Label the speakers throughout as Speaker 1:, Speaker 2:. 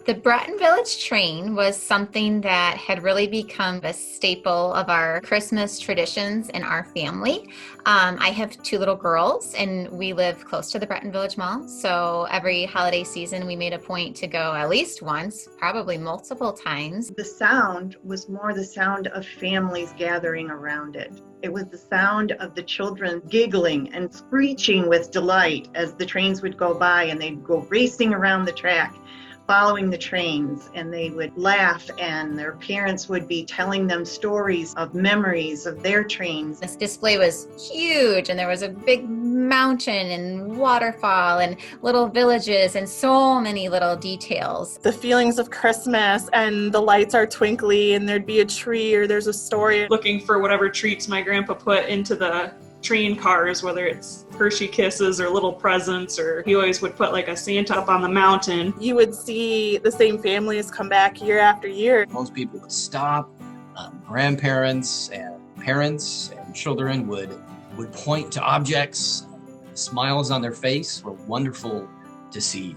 Speaker 1: The Breton Village train was something that had really become a staple of our Christmas traditions in our family. I have two little girls and we live close to the Breton Village Mall. So every holiday season, we made a point to go at least once, probably multiple times.
Speaker 2: The sound was more the sound of families gathering around it. It was the sound of the children giggling and screeching with delight as the trains would go by, and they'd go racing around the track, following the trains, and they would laugh, and their parents would be telling them stories of memories of their trains.
Speaker 1: This display was huge, and there was a big mountain and waterfall and little villages and so many little details.
Speaker 3: The feelings of Christmas, and the lights are twinkly, and there'd be a tree or there's a story.
Speaker 4: Looking for whatever treats my grandpa put into the train cars, whether it's Hershey Kisses or little presents, or he always would put like a Santa up on the mountain.
Speaker 3: You would see the same families come back year after year.
Speaker 5: Most people would stop. Grandparents and parents and children would point to objects. Smiles on their face were wonderful to see.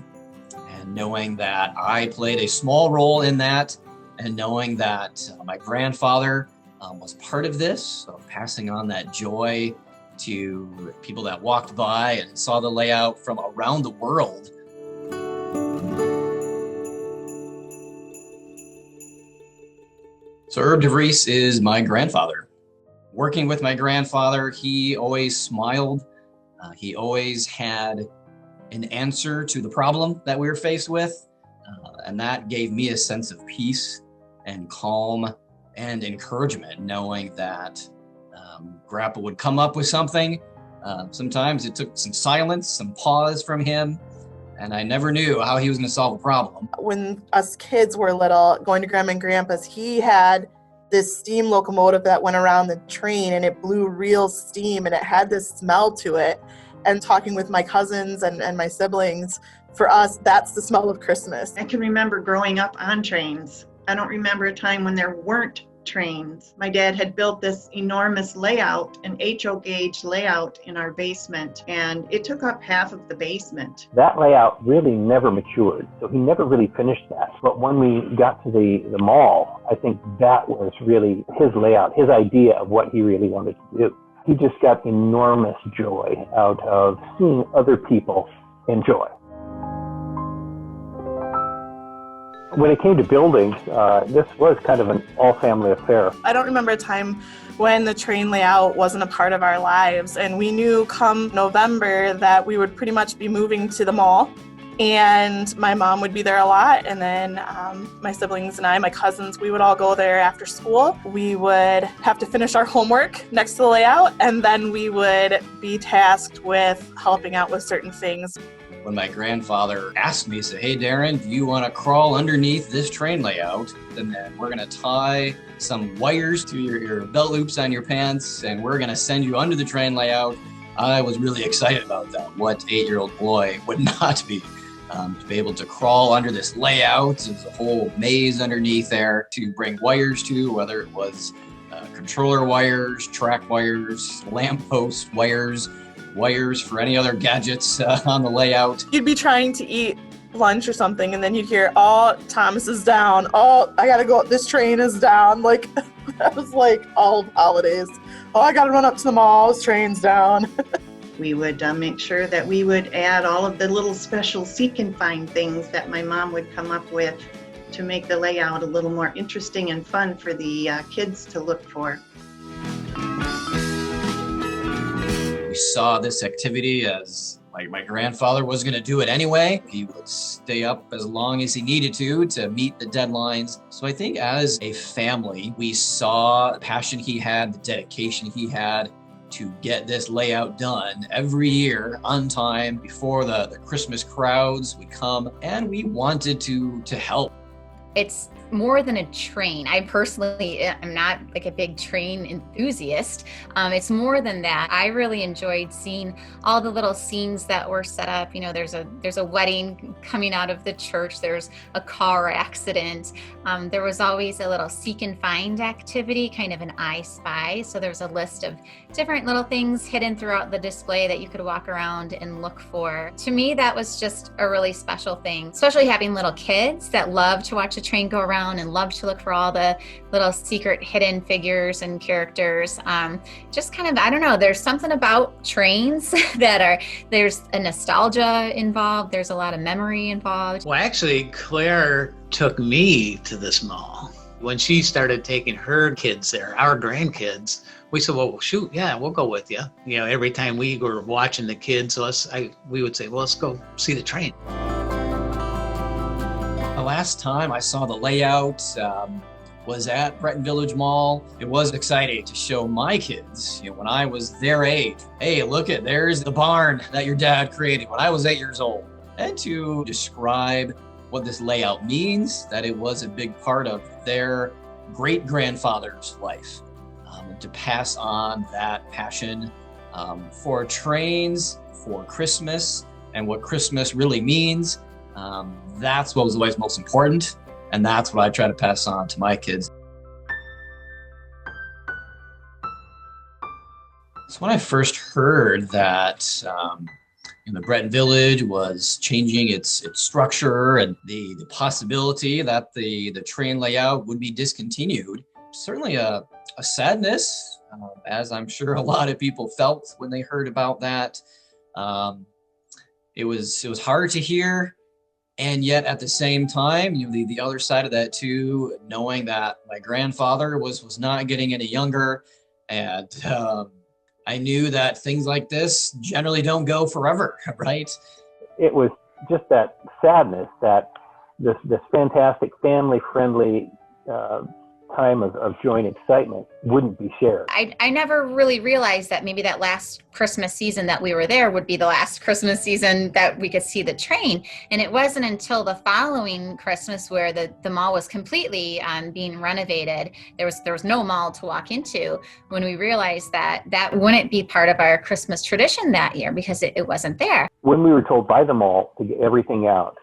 Speaker 5: And knowing that I played a small role in that, and knowing that my grandfather was part of this, so passing on that joy to people that walked by and saw the layout from around the world. So Herb DeVries is my grandfather. Working with my grandfather, he always smiled. He always had an answer to the problem that we were faced with. And that gave me a sense of peace and calm and encouragement, knowing that Grandpa would come up with something. Sometimes it took some silence, some pause from him, and I never knew how he was going to solve a problem.
Speaker 3: When us kids were little, going to Grandma and Grandpa's, he had this steam locomotive that went around the train, and it blew real steam, and it had this smell to it. And talking with my cousins and my siblings, for us, that's the smell of Christmas.
Speaker 2: I can remember growing up on trains. I don't remember a time when there weren't trains. My dad had built this enormous layout, an HO gauge layout in our basement, and it took up half of the basement.
Speaker 6: That layout really never matured, so he never really finished that. But when we got to the mall, I think that was really his layout, his idea of what he really wanted to do. He just got enormous joy out of seeing other people enjoy. When it came to buildings, this was kind of an all-family affair.
Speaker 3: I don't remember a time when the train layout wasn't a part of our lives, and we knew come November that we would pretty much be moving to the mall, and my mom would be there a lot, and then my siblings and I, my cousins, we would all go there after school. We would have to finish our homework next to the layout, and then we would be tasked with helping out with certain things.
Speaker 5: When my grandfather asked me, he said, "Hey Darren, do you want to crawl underneath this train layout? And then we're going to tie some wires to your belt loops on your pants, and we're going to send you under the train layout." I was really excited about that. What 8-year-old boy would not be? To be able to crawl under this layout, there's a whole maze underneath there to bring wires to, whether it was controller wires, track wires, lamppost wires, wires for any other gadgets on the layout.
Speaker 3: You'd be trying to eat lunch or something, and then you'd hear, "Oh, Thomas is down. Oh, I gotta go. This train is down." Like, that was like all holidays. "Oh, I gotta run up to the mall. This train's down."
Speaker 2: We would make sure that we would add all of the little special seek and find things that my mom would come up with to make the layout a little more interesting and fun for the kids to look for.
Speaker 5: We saw this activity as my grandfather was going to do it anyway. He would stay up as long as he needed to meet the deadlines. So I think as a family, we saw the passion he had, the dedication he had to get this layout done every year on time before the Christmas crowds would come, and we wanted to help.
Speaker 1: It's more than a train. I personally am not like a big train enthusiast. It's more than that. I really enjoyed seeing all the little scenes that were set up. You know, there's a wedding coming out of the church. There's a car accident. There was always a little seek and find activity, kind of an I Spy. So there's a list of different little things hidden throughout the display that you could walk around and look for. To me, that was just a really special thing, especially having little kids that love to watch a train go around and love to look for all the little secret hidden figures and characters. Just kind of, I don't know, there's something about trains there's a nostalgia involved. There's a lot of memory involved.
Speaker 7: Well, actually, Claire took me to this mall. When she started taking her kids there, our grandkids, we said, well, shoot, yeah, we'll go with you. You know, every time we were watching the kids, we would say, well, let's go see the train.
Speaker 5: The last time I saw the layout was at Breton Village Mall. It was exciting to show my kids, you know, when I was their age. Hey, there's the barn that your dad created when I was 8 years old. And to describe what this layout means, that it was a big part of their great-grandfather's life. To pass on that passion for trains, for Christmas, and what Christmas really means. That's what was always most important, and that's what I try to pass on to my kids. So when I first heard that the Breton Village was changing its structure and the possibility that the train layout would be discontinued, certainly a sadness, as I'm sure a lot of people felt when they heard about that. It was hard to hear. And yet at the same time, the other side of that too, knowing that my grandfather was not getting any younger, and I knew that things like this generally don't go forever, right?
Speaker 6: It was just that sadness that this fantastic family-friendly time of joy and excitement wouldn't be shared.
Speaker 1: I never really realized that maybe that last Christmas season that we were there would be the last Christmas season that we could see the train. And it wasn't until the following Christmas where the mall was completely being renovated. There was no mall to walk into, when we realized that wouldn't be part of our Christmas tradition that year because it wasn't there.
Speaker 6: When we were told by the mall to get everything out,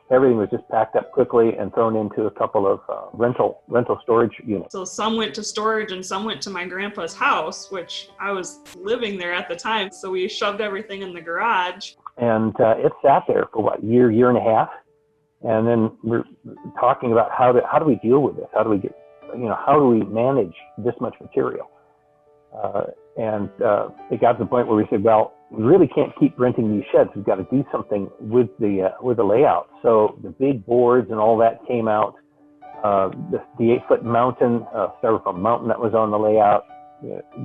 Speaker 6: everything was just packed up quickly and thrown into a couple of rental storage units.
Speaker 4: So some went to storage and some went to my grandpa's house, which I was living there at the time. So we shoved everything in the garage.
Speaker 6: And it sat there for year and a half. And then we're talking about how do we deal with this? How do we manage this much material? And it got to the point where we said, well, we really can't keep renting these sheds. We've got to do something with the layout. So the big boards and all that came out. The 8-foot mountain, styrofoam mountain that was on the layout,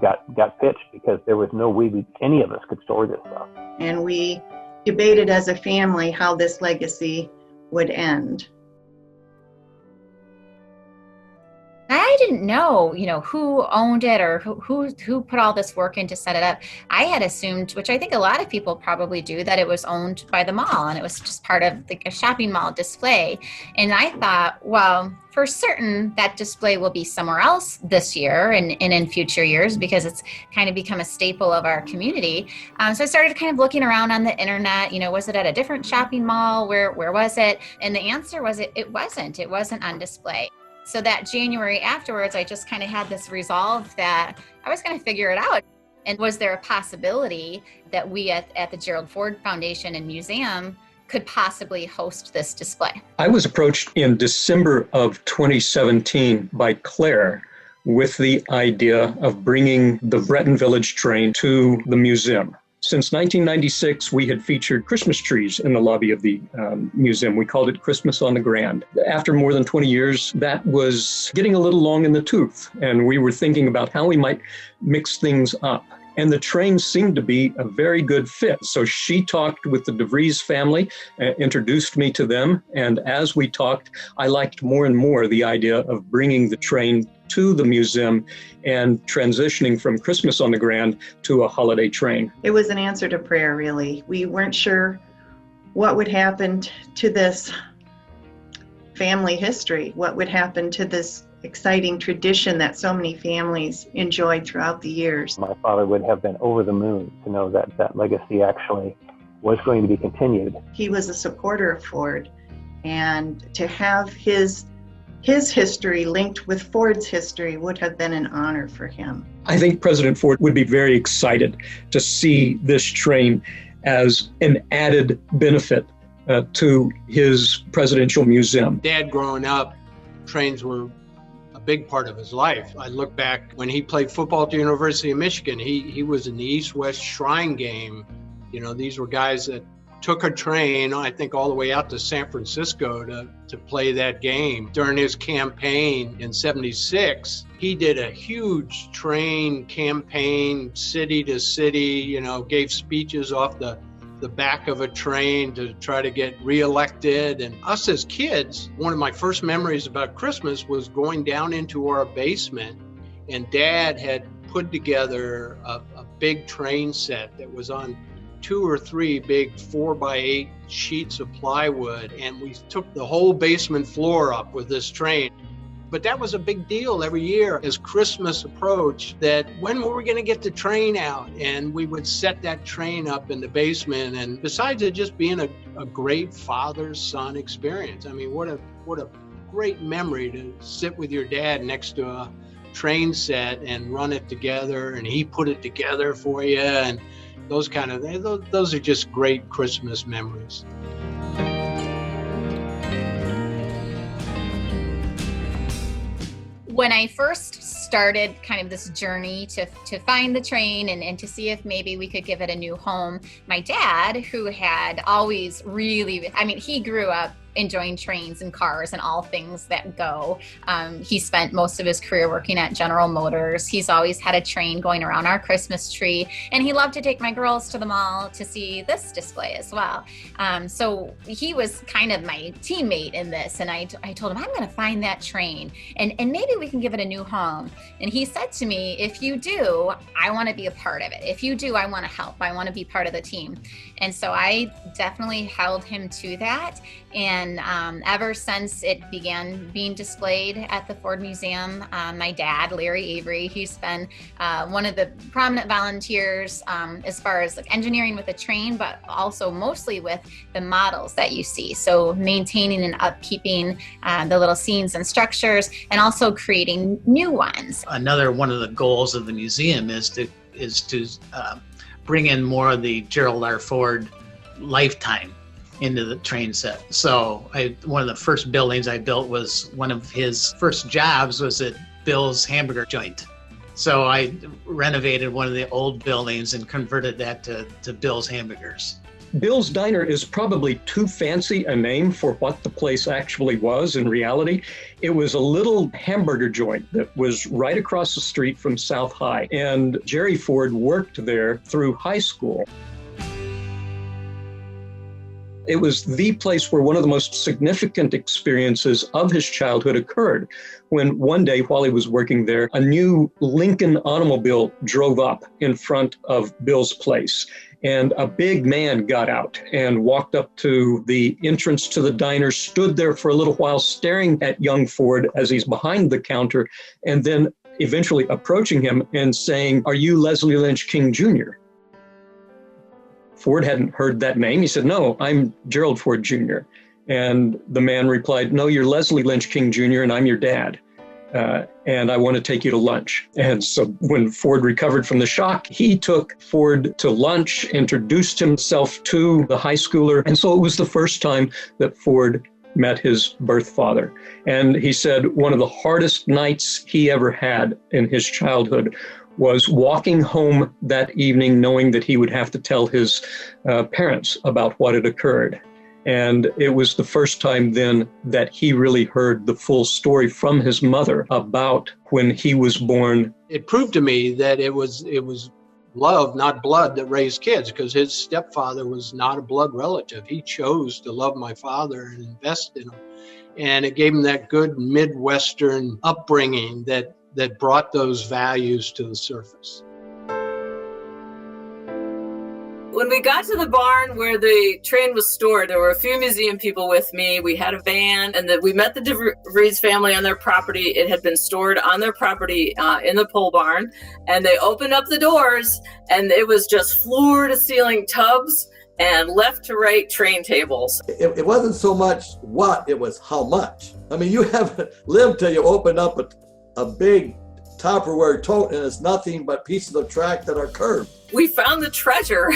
Speaker 6: got pitched because there was no way any of us could store this stuff.
Speaker 2: And we debated as a family how this legacy would end.
Speaker 1: I didn't know, who owned it or who put all this work in to set it up. I had assumed, which I think a lot of people probably do, that it was owned by the mall and it was just part of a shopping mall display. And I thought, well, for certain that display will be somewhere else this year and in future years because it's kind of become a staple of our community. So I started kind of looking around on the internet, was it at a different shopping mall? Where was it? And the answer was it wasn't on display. So that January afterwards, I just kind of had this resolve that I was going to figure it out. And was there a possibility that we at the Gerald Ford Foundation and Museum could possibly host this display?
Speaker 8: I was approached in December of 2017 by Claire with the idea of bringing the Breton Village train to the museum. Since 1996, we had featured Christmas trees in the lobby of the museum. We called it Christmas on the Grand. After more than 20 years, that was getting a little long in the tooth, and we were thinking about how we might mix things up. And the train seemed to be a very good fit. So she talked with the DeVries family, introduced me to them. And as we talked, I liked more and more the idea of bringing the train to the museum and transitioning from Christmas on the Grand to a holiday train.
Speaker 2: It was an answer to prayer, really. We weren't sure what would happen to this family history. What would happen to this exciting tradition that so many families enjoyed throughout the years?
Speaker 6: My father would have been over the moon to know that that legacy actually was going to be continued.
Speaker 2: He was a supporter of Ford, and to have his history linked with Ford's history would have been an honor for him.
Speaker 8: I think President Ford would be very excited to see this train as an added benefit to his presidential museum.
Speaker 9: Dad growing up, trains were a big part of his life. I look back when he played football at the University of Michigan, he was in the East-West Shrine game. You know, these were guys that took a train, I think all the way out to San Francisco to play that game. During his campaign in '76, he did a huge train campaign, city to city, you know, gave speeches off the back of a train to try to get reelected. And us as kids, one of my first memories about Christmas was going down into our basement, and Dad had put together a big train set that was on 2 or 3 big 4x8 sheets of plywood, and we took the whole basement floor up with this train. But that was a big deal every year as Christmas approached, that when were we going to get the train out? And we would set that train up in the basement. And besides it just being a great father-son experience, I mean, what a great memory to sit with your dad next to a train set and run it together, and he put it together for you, and those are just great Christmas memories.
Speaker 1: When I first started kind of this journey to find the train and to see if maybe we could give it a new home, my dad, who had always really, I mean, he grew up enjoying trains and cars and all things that go. He spent most of his career working at General Motors. He's always had a train going around our Christmas tree, and he loved to take my girls to the mall to see this display as well. So he was kind of my teammate in this, and I told him, I'm going to find that train, and maybe we can give it a new home. And he said to me, if you do, I want to be a part of it. If you do, I want to help. I want to be part of the team. And so I definitely held him to that. And ever since it began being displayed at the Ford Museum, my dad, Larry Avery, he's been one of the prominent volunteers as far as like engineering with the train, but also mostly with the models that you see. So maintaining and upkeeping the little scenes and structures, and also creating new ones.
Speaker 7: Another one of the goals of the museum is to bring in more of the Gerald R. Ford lifetime into the train set. So one of the first buildings I built was one of his first jobs was at Bill's Hamburger Joint. So I renovated one of the old buildings and converted that to Bill's Hamburgers.
Speaker 8: Bill's Diner is probably too fancy a name for what the place actually was in reality. It was a little hamburger joint that was right across the street from South High, and Jerry Ford worked there through high school. It was the place where one of the most significant experiences of his childhood occurred, when one day while he was working there, a new Lincoln automobile drove up in front of Bill's place. And a big man got out and walked up to the entrance to the diner, stood there for a little while staring at young Ford as he's behind the counter, and then eventually approaching him and saying, "Are you Leslie Lynch King Jr.?" Ford hadn't heard that name. He said, "No, I'm Gerald Ford Jr." And the man replied, "No, you're Leslie Lynch King Jr. and I'm your dad. And I want to take you to lunch." And so when Ford recovered from the shock, he took Ford to lunch, introduced himself to the high schooler. And so it was the first time that Ford met his birth father. And he said one of the hardest nights he ever had in his childhood was walking home that evening knowing that he would have to tell his parents about what had occurred. And it was the first time then that he really heard the full story from his mother about when he was born.
Speaker 9: It proved to me that it was love, not blood, that raised kids, because his stepfather was not a blood relative. He chose to love my father and invest in him. And it gave him that good Midwestern upbringing that brought those values to the surface.
Speaker 10: When we got to the barn where the train was stored, there were a few museum people with me. We had a van, and we met the DeVries family on their property. It had been stored on their property in the pole barn, and they opened up the doors, and it was just floor-to-ceiling tubs and left-to-right train tables.
Speaker 11: It wasn't so much what, it was how much. I mean, you haven't lived till you open up a big Tupperware tote, and it's nothing but pieces of track that are curved.
Speaker 10: We found the treasure.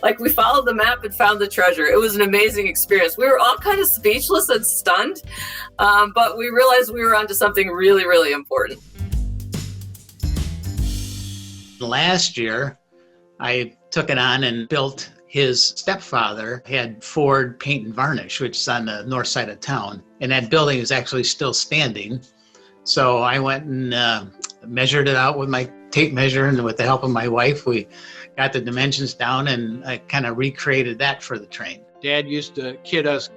Speaker 10: Like, we followed the map and found the treasure. It was an amazing experience. We were all kind of speechless and stunned, but we realized we were onto something really, really important.
Speaker 7: Last year, I took it on and built. His stepfather had Ford Paint and Varnish, which is on the north side of town, and that building is actually still standing. So I went and measured it out with my tape measure, and with the help of my wife, we got the dimensions down, and I kind of recreated that for the train.
Speaker 9: Dad used to kid us.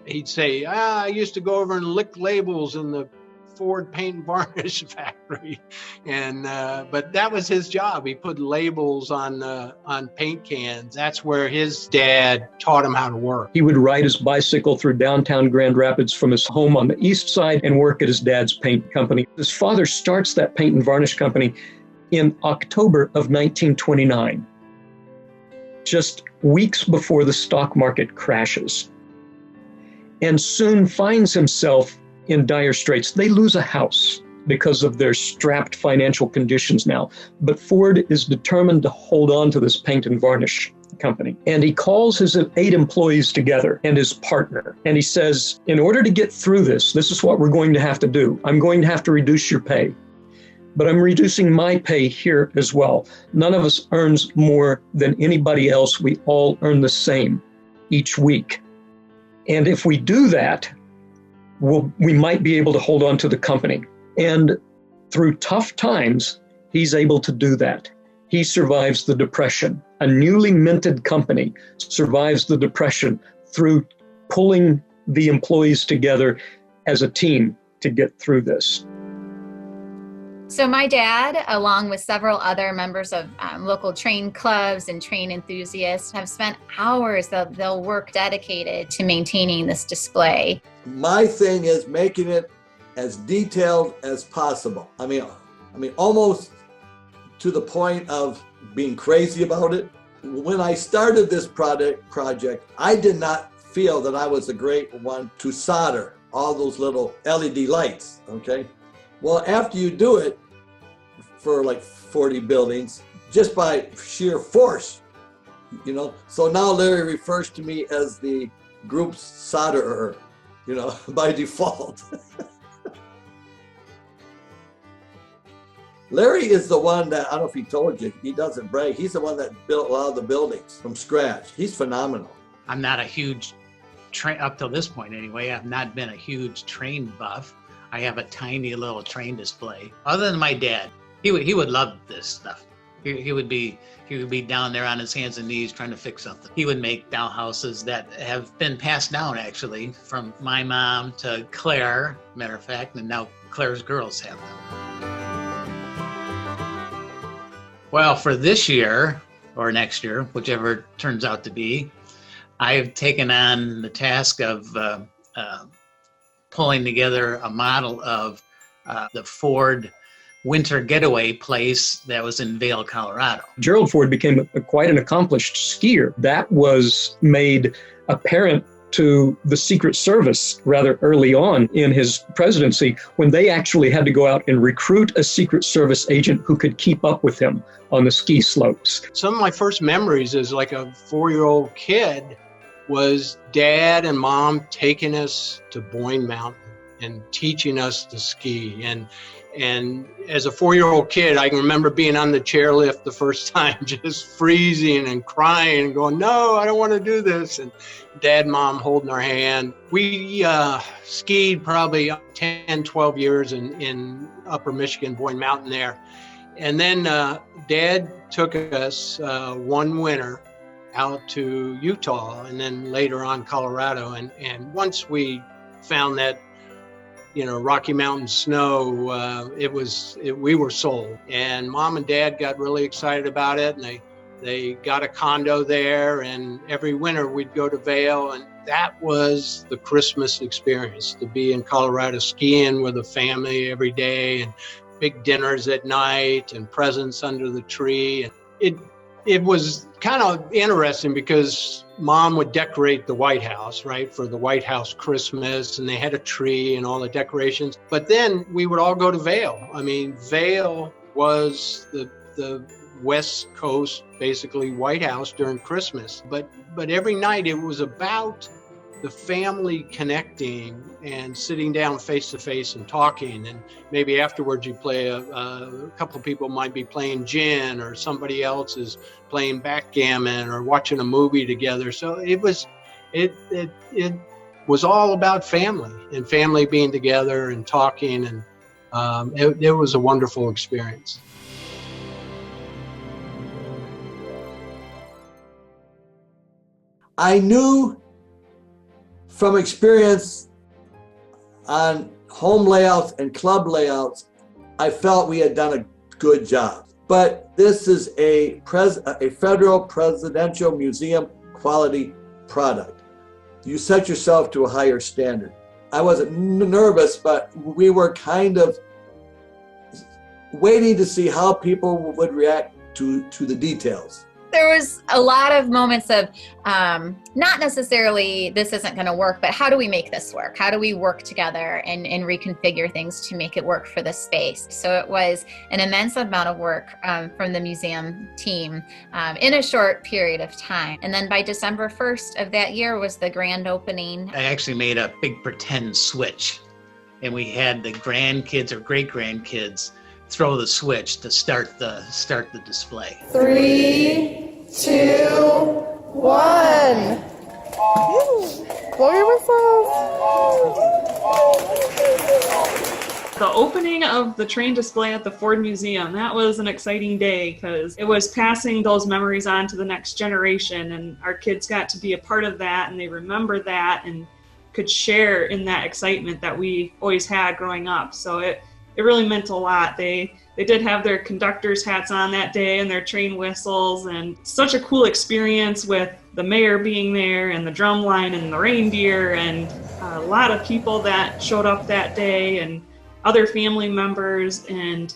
Speaker 9: He'd say, I used to go over and lick labels in the Ford Paint and Varnish factory, and but that was his job. He put labels on paint cans. That's where his dad taught him how to work.
Speaker 8: He would ride his bicycle through downtown Grand Rapids from his home on the east side and work at his dad's paint company. His father starts that paint and varnish company in October of 1929, just weeks before the stock market crashes, and soon finds himself in dire straits. They lose a house because of their strapped financial conditions now. But Ford is determined to hold on to this paint and varnish company. And he calls his 8 employees together and his partner. And he says, in order to get through this is what we're going to have to do. I'm going to have to reduce your pay. But I'm reducing my pay here as well. None of us earns more than anybody else. We all earn the same each week. And if we do that, we might be able to hold on to the company. And through tough times, he's able to do that. He survives the Depression. A newly minted company survives the Depression through pulling the employees together as a team to get through this.
Speaker 1: So my dad, along with several other members of local train clubs and train enthusiasts, have spent hours. They'll work dedicated to maintaining this display.
Speaker 11: My thing is making it as detailed as possible. I mean, almost to the point of being crazy about it. When I started this project, I did not feel that I was a great one to solder all those little LED lights, okay? Well, after you do it for like 40 buildings, just by sheer force, so now Larry refers to me as the group's solderer, by default. Larry is the one that, I don't know if he told you, he doesn't brag, he's the one that built a lot of the buildings from scratch. He's phenomenal.
Speaker 7: I'm not a huge train, up till this point anyway, I've not been a huge train buff. I have a tiny little train display. Other than my dad, he would love this stuff. He would be down there on his hands and knees trying to fix something. He would make dollhouses that have been passed down actually from my mom to Claire, matter of fact, and now Claire's girls have them. Well, for this year or next year, whichever it turns out to be, I've taken on the task of pulling together a model of the Ford winter getaway place that was in Vail, Colorado.
Speaker 8: Gerald Ford became quite an accomplished skier. That was made apparent to the Secret Service rather early on in his presidency, when they actually had to go out and recruit a Secret Service agent who could keep up with him on the ski slopes.
Speaker 9: Some of my first memories as like a 4-year-old kid was Dad and Mom taking us to Boyne Mountain and teaching us to ski. And as a 4-year-old kid, I can remember being on the chairlift the first time, just freezing and crying and going, no, I don't want to do this. And Dad and Mom holding our hand. We skied probably 10, 12 years in Upper Michigan, Boyne Mountain there. And then Dad took us one winter out to Utah and then later on Colorado. And once we found that, Rocky Mountain snow, we were sold. And Mom and Dad got really excited about it, and they They got a condo there, and every winter we'd go to Vail, and that was the Christmas experience, to be in Colorado skiing with a family every day and big dinners at night and presents under the tree. It was kind of interesting because Mom would decorate the White House, right, for the White House Christmas, and they had a tree and all the decorations. But then we would all go to Vail. I mean, Vail was the West Coast, basically, White House during Christmas. But every night it was about the family connecting and sitting down face to face and talking, and maybe afterwards you play a couple of people might be playing gin, or somebody else is playing backgammon or watching a movie together. So it was all about family and family being together and talking, and it was a wonderful experience.
Speaker 11: I knew from experience on home layouts and club layouts, I felt we had done a good job. But this is a federal presidential museum quality product. You set yourself to a higher standard. I wasn't nervous, but we were kind of waiting to see how people would react to the details.
Speaker 1: There was a lot of moments of not necessarily this isn't going to work, but how do we make this work? How do we work together and reconfigure things to make it work for the space? So it was an immense amount of work from the museum team in a short period of time. And then by December 1st of that year was the grand opening.
Speaker 7: I actually made a big pretend switch, and we had the grandkids or great-grandkids throw the switch to start the display.
Speaker 3: 3, 2, 1. Blow your whistles.
Speaker 4: The opening of the train display at the Ford Museum, that was an exciting day because it was passing those memories on to the next generation, and our kids got to be a part of that, and they remember that and could share in that excitement that we always had growing up. So it really meant a lot. They did have their conductor's hats on that day and their train whistles, and such a cool experience with the mayor being there and the drum line and the reindeer, and a lot of people that showed up that day and other family members. And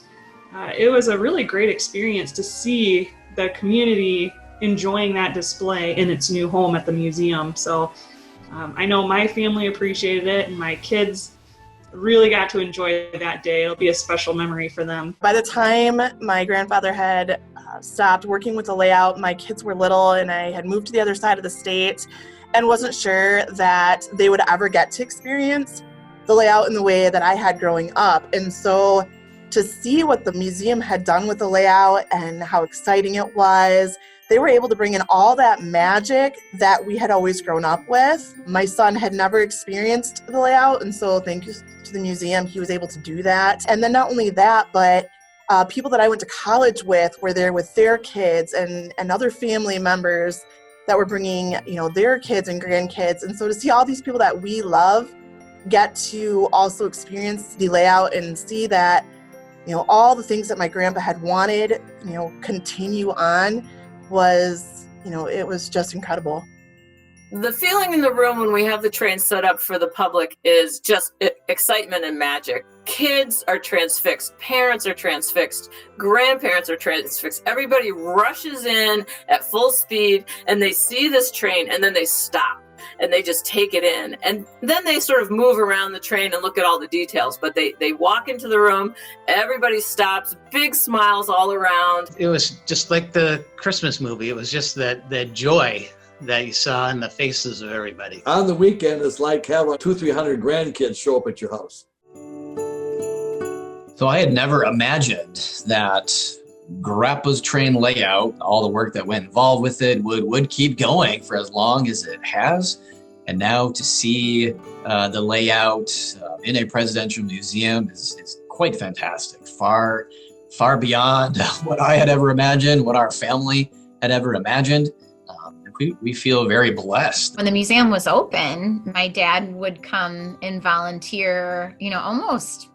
Speaker 4: it was a really great experience to see the community enjoying that display in its new home at the museum. So I know my family appreciated it, and my kids really got to enjoy that day. It'll be a special memory for them.
Speaker 3: By the time my grandfather had stopped working with the layout, my kids were little, and I had moved to the other side of the state and wasn't sure that they would ever get to experience the layout in the way that I had growing up. And so to see what the museum had done with the layout and how exciting it was, they were able to bring in all that magic that we had always grown up with. My son had never experienced the layout, and so thank you to the museum, he was able to do that. And then not only that, but people that I went to college with were there with their kids and other family members that were bringing, their kids and grandkids. And so to see all these people that we love get to also experience the layout and see that, all the things that my grandpa had wanted, continue on was, it was just incredible.
Speaker 10: The feeling in the room when we have the train set up for the public is just excitement and magic. Kids are transfixed, parents are transfixed, grandparents are transfixed. Everybody rushes in at full speed and they see this train and then they stop and they just take it in. And then they sort of move around the train and look at all the details, but they walk into the room, everybody stops, big smiles all around.
Speaker 7: It was just like the Christmas movie. It was just that joy that you saw in the faces of everybody.
Speaker 11: On the weekend, it's like having 200-300 grandkids show up at your house.
Speaker 5: So I had never imagined that Grandpa's train layout, all the work that went involved with it, would keep going for as long as it has. And now to see the layout in a presidential museum is quite fantastic. Far beyond what I had ever imagined, what our family had ever imagined. We feel very blessed.
Speaker 1: When the museum was open, my dad would come and volunteer, almost,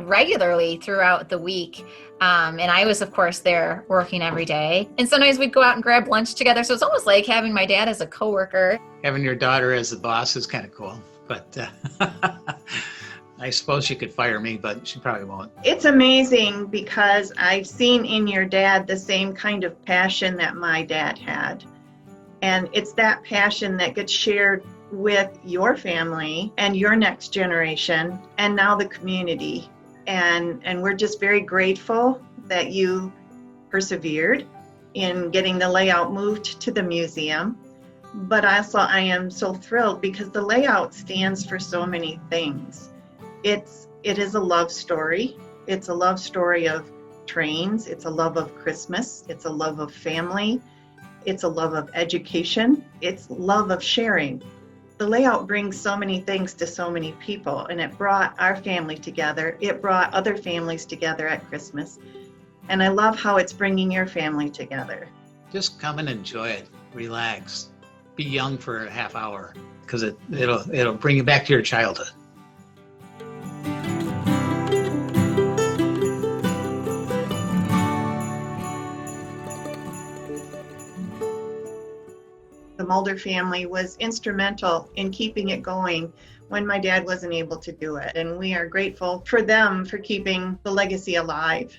Speaker 1: regularly throughout the week. And I was, of course, there working every day. And sometimes we'd go out and grab lunch together. So it's almost like having my dad as a coworker.
Speaker 7: Having your daughter as the boss is kind of cool, but I suppose she could fire me, but she probably won't.
Speaker 2: It's amazing because I've seen in your dad the same kind of passion that my dad had. And it's that passion that gets shared with your family and your next generation and now the community. And we're just very grateful that you persevered in getting the layout moved to the museum. But also I am so thrilled because the layout stands for so many things. It is a love story. It's a love story of trains. It's a love of Christmas. It's a love of family. It's a love of education. It's love of sharing. The layout brings so many things to so many people, and it brought our family together. It brought other families together at Christmas. And I love how it's bringing your family together.
Speaker 7: Just come and enjoy it. Relax. Be young for a half hour because it'll bring you back to your childhood.
Speaker 2: The Mulder family was instrumental in keeping it going when my dad wasn't able to do it. And we are grateful for them for keeping the legacy alive.